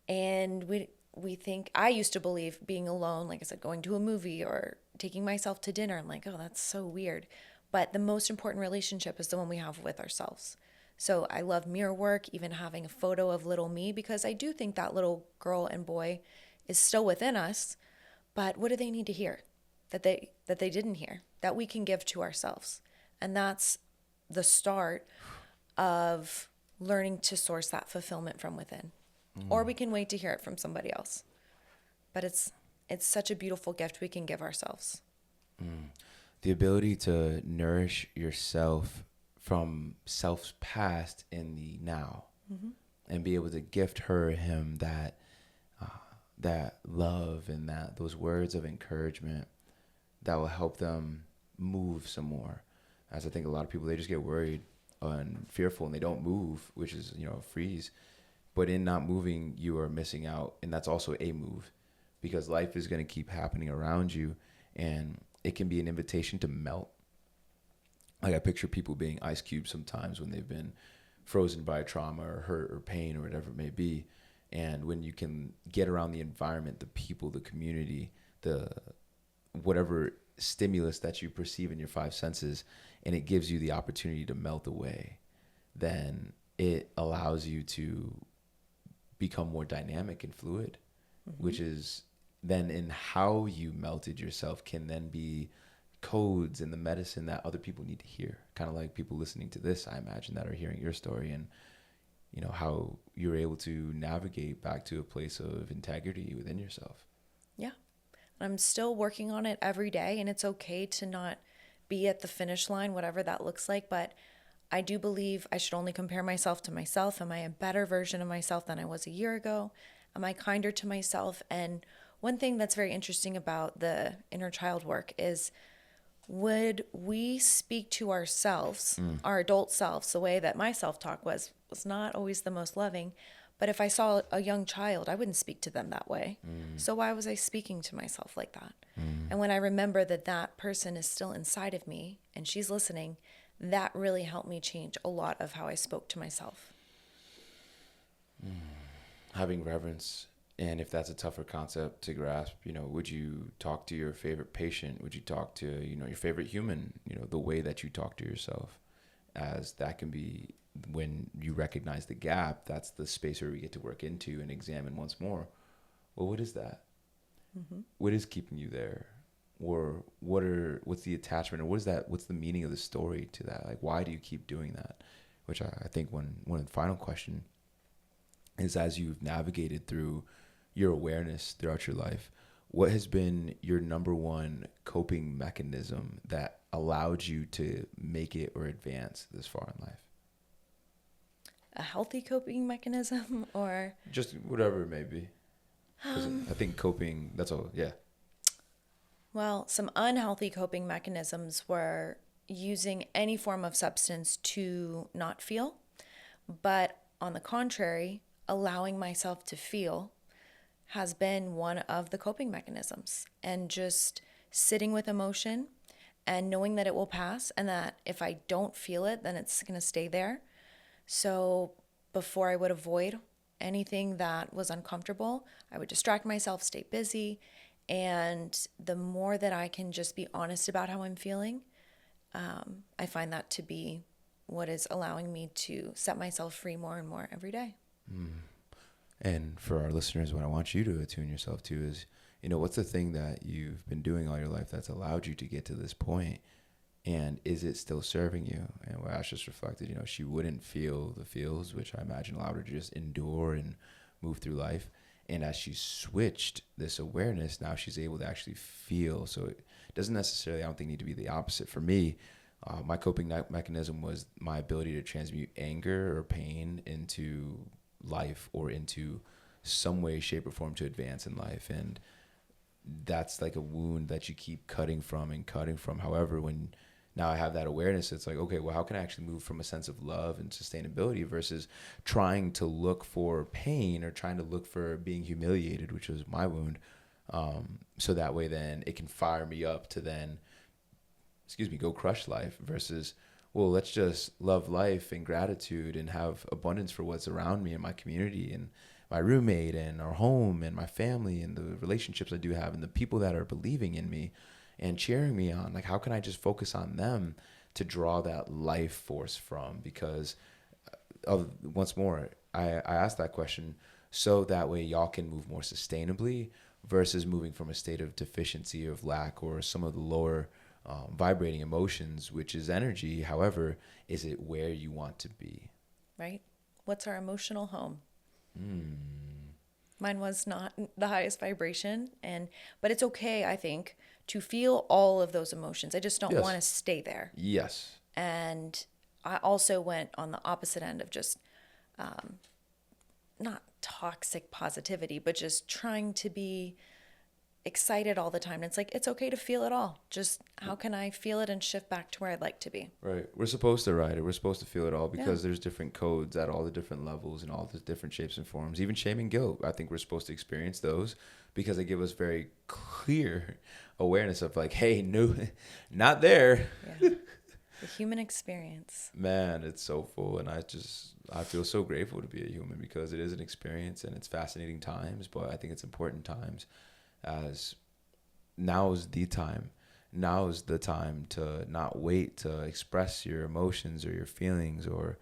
And we think, I used to believe being alone, like I said, going to a movie or taking myself to dinner, I'm like, oh, that's so weird. But the most important relationship is the one we have with ourselves. So I love mirror work, even having a photo of little me, because I do think that little girl and boy is still within us. But what do they need to hear that they didn't hear, that we can give to ourselves? And that's the start of learning to source that fulfillment from within. Or we can wait to hear it from somebody else. But it's such a beautiful gift we can give ourselves. The ability to nourish yourself from self's past in the now, and be able to gift her or him that love and those words of encouragement that will help them move some more. As I think a lot of people, they just get worried and fearful and they don't move, which is, a freeze. But in not moving, you are missing out. And that's also a move, because life is going to keep happening around you. And it can be an invitation to melt. Like I picture people being ice cubes sometimes when they've been frozen by trauma or hurt or pain or whatever it may be. And when you can get around the environment, the people, the community, the whatever stimulus that you perceive in your five senses, and it gives you the opportunity to melt away, then it allows you to become more dynamic and fluid, which is then in how you melted yourself can then be codes in the medicine that other people need to hear. Kind of like people listening to this, I imagine, that are hearing your story and, how you're able to navigate back to a place of integrity within yourself. Yeah. I'm still working on it every day, and it's okay to not be at the finish line, whatever that looks like. But I do believe I should only compare myself to myself. Am I a better version of myself than I was a year ago? Am I kinder to myself? And one thing that's very interesting about the inner child work is, would we speak to ourselves, our adult selves, the way that my self-talk was not always the most loving. But if I saw a young child, I wouldn't speak to them that way. So why was I speaking to myself like that? And when I remember that person is still inside of me and she's listening, that really helped me change a lot of how I spoke to myself. Having reverence. And if that's a tougher concept to grasp, would you talk to your favorite patient? Would you talk to, your favorite human, the way that you talk to yourself? As that can be, when you recognize the gap, that's the space where we get to work into and examine once more. Well, what is that? What is keeping you there? Or what's the attachment? Or what's the meaning of the story to that? Like, why do you keep doing that? Which I think one of the final question is, as you've navigated through your awareness throughout your life, what has been your number one coping mechanism that allowed you to make it or advance this far in life? A healthy coping mechanism, or Just whatever it may be. 'Cause I think coping, that's all. Yeah. well, some unhealthy coping mechanisms were using any form of substance to not feel, but on the contrary, allowing myself to feel has been one of the coping mechanisms. And just sitting with emotion and knowing that it will pass, and that if I don't feel it, then it's going to stay there. So before I would avoid anything that was uncomfortable, I would distract myself, stay busy. And the more that I can just be honest about how I'm feeling, I find that to be what is allowing me to set myself free more and more every day. And for our listeners, what I want you to attune yourself to is, what's the thing that you've been doing all your life that's allowed you to get to this point? And is it still serving you? And what Ash just reflected, she wouldn't feel the feels, which I imagine allowed her to just endure and move through life. And as she switched this awareness, now she's able to actually feel. So it doesn't necessarily, I don't think, need to be the opposite. For me, my coping mechanism was my ability to transmute anger or pain into life or into some way, shape, or form to advance in life. And that's like a wound that you keep cutting from and cutting from. However, when now I have that awareness, it's like, okay, well, how can I actually move from a sense of love and sustainability versus trying to look for pain or trying to look for being humiliated, which was my wound. So that way then it can fire me up to then, go crush life versus, well, let's just love life and gratitude and have abundance for what's around me and my community and my roommate and our home and my family and the relationships I do have and the people that are believing in me and cheering me on. Like, how can I just focus on them to draw that life force from? Because once more, I asked that question so that way y'all can move more sustainably versus moving from a state of deficiency, of lack, or some of the lower vibrating emotions, which is energy. However, is it where you want to be? Right? What's our emotional home? Mine was not the highest vibration, but it's okay, I think, to feel all of those emotions. I just don't Yes. want to stay there. Yes. And I also went on the opposite end of just not toxic positivity, but just trying to be excited all the time. And it's like, it's okay to feel it all. Just how can I feel it and shift back to where I'd like to be? Right. We're supposed to ride it. We're supposed to feel it all because there's different codes at all the different levels and all the different shapes and forms. Even shame and guilt, I think we're supposed to experience those because they give us very clear awareness of like, hey, no, not there. Yeah. The human experience. Man, it's so full. And I feel so grateful to be a human because it is an experience and it's fascinating times, but I think it's important times. As now is the time. Now is the time to not wait to express your emotions or your feelings, or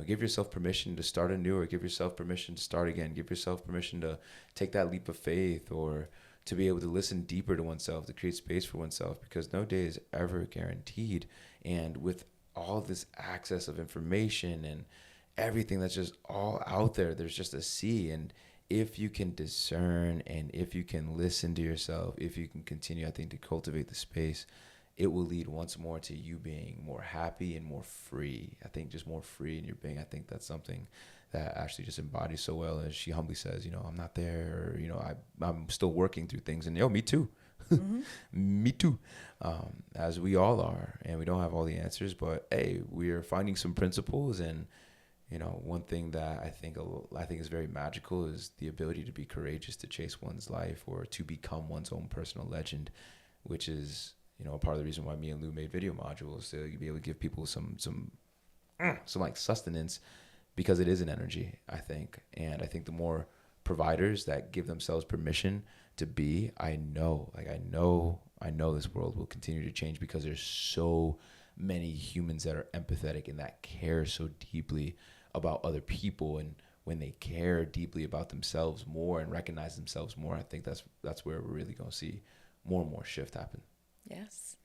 give yourself permission to start anew, or give yourself permission to start again. Give yourself permission to take that leap of faith, or to be able to listen deeper to oneself, to create space for oneself, because no day is ever guaranteed. And with all this access of information and everything that's just all out there, there's just a sea. And if you can discern and if you can listen to yourself, if you can continue, I think, to cultivate the space, it will lead once more to you being more happy and more free. I think just more free in your being. I think that's something that Ashley just embodies so well, as she humbly says, I'm not there, or, I'm still working through things. And me too. Mm-hmm. Me too. As we all are. And we don't have all the answers, but hey, we are finding some principles. And one thing that I think is very magical is the ability to be courageous, to chase one's life, or to become one's own personal legend, which is, a part of the reason why me and Lou made video modules, to be able to give people some like sustenance, because it is an energy, I think. And I think the more providers that give themselves permission to be, I know this world will continue to change, because there's so many humans that are empathetic and that care so deeply about other people. And when they care deeply about themselves more and recognize themselves more, I think that's where we're really going to see more and more shift happen. Yes.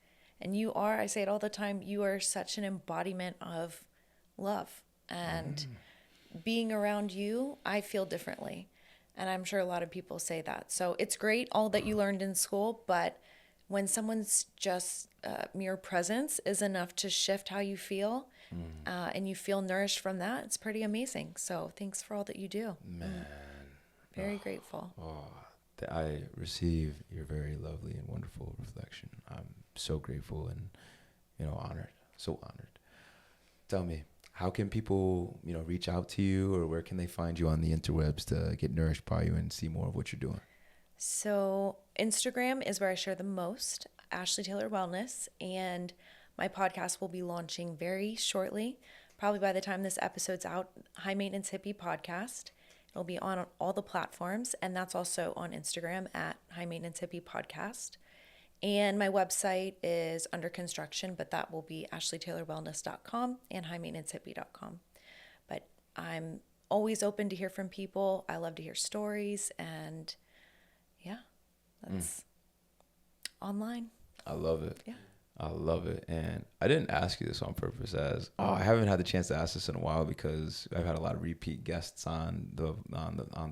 And I say it all the time, you are such an embodiment of love. And being around you, I feel differently. And I'm sure a lot of people say that. So it's great, all that you learned in school, but when someone's just mere presence is enough to shift how you feel, and you feel nourished from that, it's pretty amazing. So thanks for all that you do. Man. Very grateful. I receive your very lovely and wonderful reflection. I'm so grateful and, honored. So honored. Tell me, how can people, reach out to you, or where can they find you on the interwebs to get nourished by you and see more of what you're doing? So Instagram is where I share the most, Ashley Taylor Wellness, and my podcast will be launching very shortly, probably by the time this episode's out, High Maintenance Hippie Podcast. It'll be on all the platforms, and that's also on Instagram at High Maintenance Hippie Podcast. And my website is under construction, but that will be ashleytaylorwellness.com and highmaintenancehippie.com. But I'm always open to hear from people. I love to hear stories, and yeah, that's online. I love it. Yeah. I love it. And I didn't ask you this on purpose, I haven't had the chance to ask this in a while because I've had a lot of repeat guests on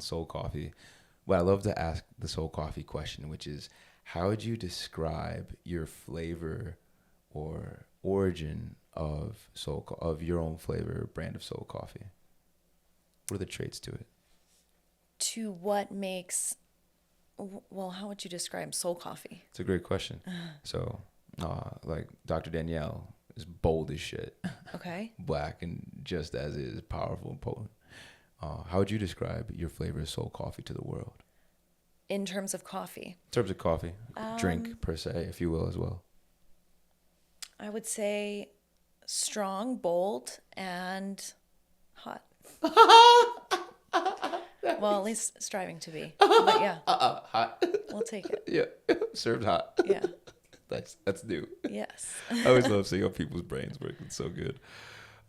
Soul Coffee. But I love to ask the Soul Coffee question, which is, how would you describe your flavor or origin of your own flavor brand of Soul Coffee? What are the traits to it? To what makes, well, how would you describe Soul Coffee? It's a great question. So, like Dr. Danielle is bold as shit. Okay. Black and just as is, powerful and potent. How would you describe your flavor of Soul Coffee to the world? In terms of coffee? In terms of coffee, drink per se, if you will, as well. I would say strong, bold, and hot. Well, at least striving to be. But yeah. Hot. We'll take it. Yeah. Served hot. Yeah. That's new. Yes. I always love seeing how people's brains work. It's so good.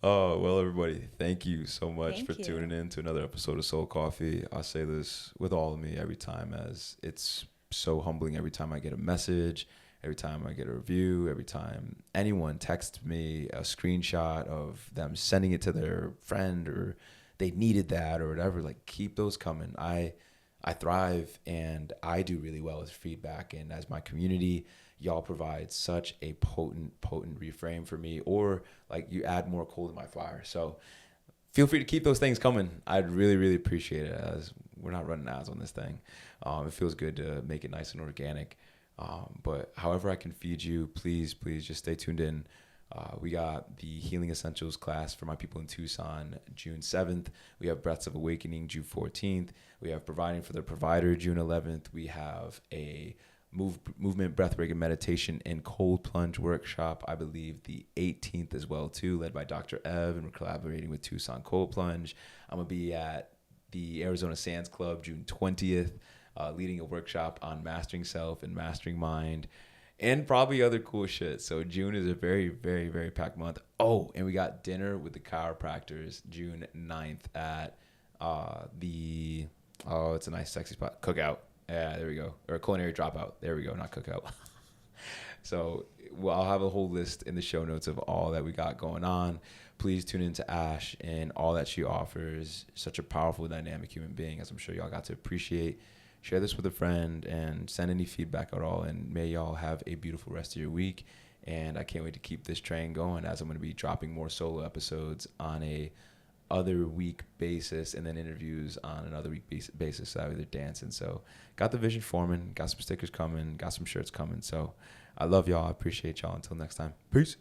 Oh, well, everybody, thank you so much for tuning in to another episode of Soul Coffee. I say this with all of me every time, as it's so humbling every time I get a message, every time I get a review, every time anyone texts me a screenshot of them sending it to their friend, or they needed that or whatever. Like, keep those coming. I thrive and I do really well with feedback. And as my community, y'all provide such a potent reframe for me, or like you add more coal to my fire. So feel free to keep those things coming. I'd really appreciate it, as we're not running ads on this thing. It feels good to make it nice and organic. But however I can feed you, please just stay tuned in. We got the Healing Essentials class for my people in Tucson, June 7th. We have Breaths of Awakening, June 14th. We have Providing for the Provider, June 11th. We have a movement, breathwork, and meditation and cold plunge workshop, I believe the 18th as well too, led by Dr. Ev, and we're collaborating with Tucson Cold Plunge. I'm gonna be at the Arizona Sands Club June 20th, leading a workshop on mastering self and mastering mind, and probably other cool shit. So June is a very packed month. Oh, and we got dinner with the chiropractors June 9th at it's a nice sexy spot, Cookout. Yeah, there we go. Or Culinary Dropout. There we go, not Cookout. So I'll have a whole list in the show notes of all that we got going on. Please tune in to Ash and all that she offers. Such a powerful, dynamic human being, as I'm sure y'all got to appreciate. Share this with a friend and send any feedback at all. And may y'all have a beautiful rest of your week. And I can't wait to keep this train going, as I'm going to be dropping more solo episodes on a other week basis, and then interviews on another week basis. So they're dancing. So got the vision forming, got some stickers coming, got some shirts coming. So I love y'all. I appreciate y'all. Until next time. Peace.